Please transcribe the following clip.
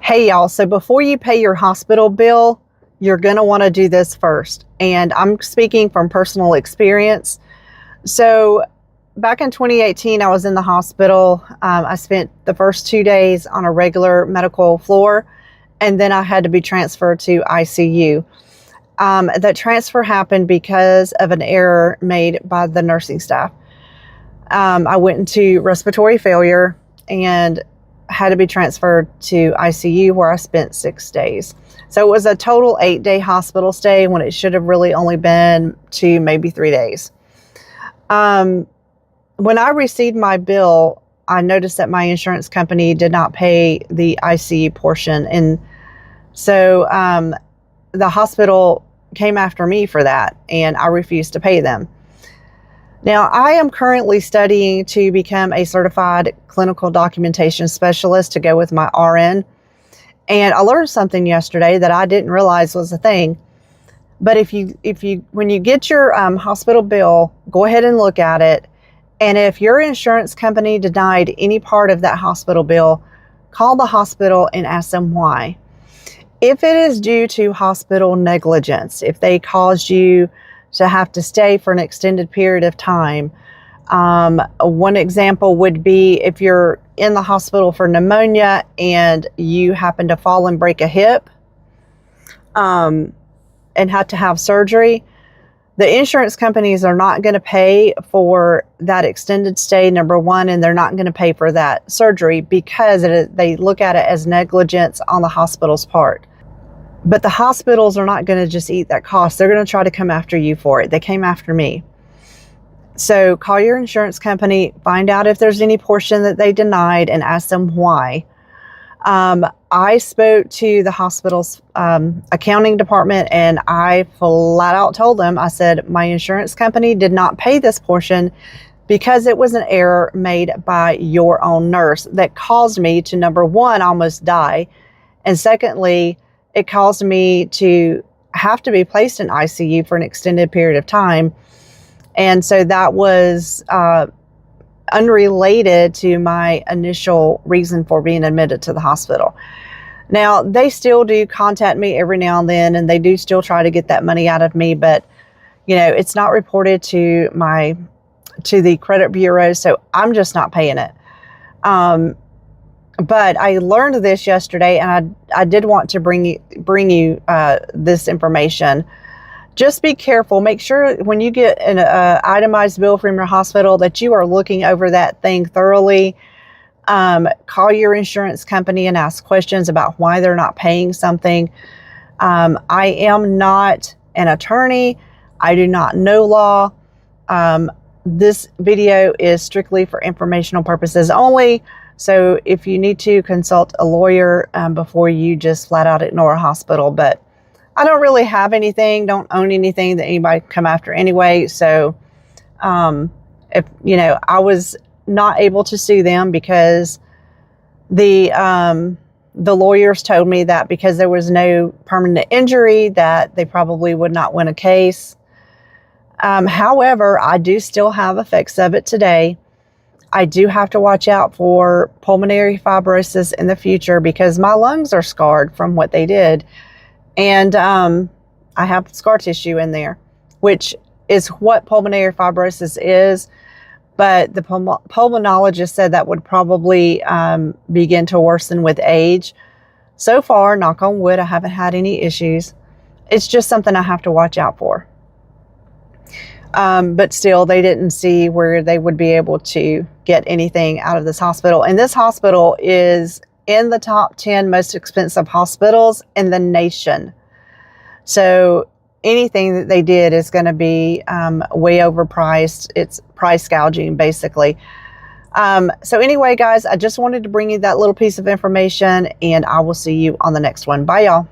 Hey y'all, so before you pay your hospital bill, you're going to want to do this first. And I'm speaking from personal experience. So back in 2018, I was in the hospital. I spent the first 2 days on a regular medical floor, and then I had to be transferred to ICU. That transfer happened because of an error made by the nursing staff. I went into respiratory failure and had to be transferred to ICU, where I spent 6 days. So it was a total 8-day hospital stay when it should have really only been 2, maybe 3 days. When I received my bill, I noticed that my insurance company did not pay the ICU portion. And so the hospital came after me for that, and I refused to pay them. Now, I am currently studying to become a certified clinical documentation specialist to go with my RN. And I learned something yesterday that I didn't realize was a thing. But when you get your hospital bill, go ahead and look at it. And if your insurance company denied any part of that hospital bill, call the hospital and ask them why. If it is due to hospital negligence, if they caused you to have to stay for an extended period of time. One example would be if you're in the hospital for pneumonia and you happen to fall and break a hip and have to have surgery. The insurance companies are not going to pay for that extended stay, number one, and they're not going to pay for that surgery because they look at it as negligence on the hospital's part. But the hospitals are not going to just eat that cost. They're going to try to come after you for it. They came after me. So call your insurance company, find out if there's any portion that they denied, and ask them why. I spoke to the hospital's accounting department, and I flat out told them, I said, my insurance company did not pay this portion because it was an error made by your own nurse that caused me to, number one, almost die. And secondly, it caused me to have to be placed in ICU for an extended period of time. And so that was unrelated to my initial reason for being admitted to the hospital. Now, they still do contact me every now and then, and they do still try to get that money out of me, but it's not reported to the credit bureau, so I'm just not paying it. But I learned this yesterday, and I did want to bring you this information. Just be careful. Make sure when you get an itemized bill from your hospital that you are looking over that thing thoroughly. Call your insurance company and ask questions about why they're not paying something. I am not an attorney. I do not know law. This video is strictly for informational purposes only. So if you need to, consult a lawyer before you just flat out ignore a hospital. But I don't really have anything, don't own anything that anybody can come after anyway. So if I was not able to sue them because the lawyers told me that because there was no permanent injury that they probably would not win a case. However, I do still have effects of it today. I do have to watch out for pulmonary fibrosis in the future because my lungs are scarred from what they did. And I have scar tissue in there, which is what pulmonary fibrosis is. But the pulmonologist said that would probably begin to worsen with age. So far, knock on wood, I haven't had any issues. It's just something I have to watch out for. But still, they didn't see where they would be able to get anything out of this hospital. And this hospital is in the top 10 most expensive hospitals in the nation. So anything that they did is going to be way overpriced. It's price gouging, basically. So anyway, guys, I just wanted to bring you that little piece of information, and I will see you on the next one. Bye, y'all.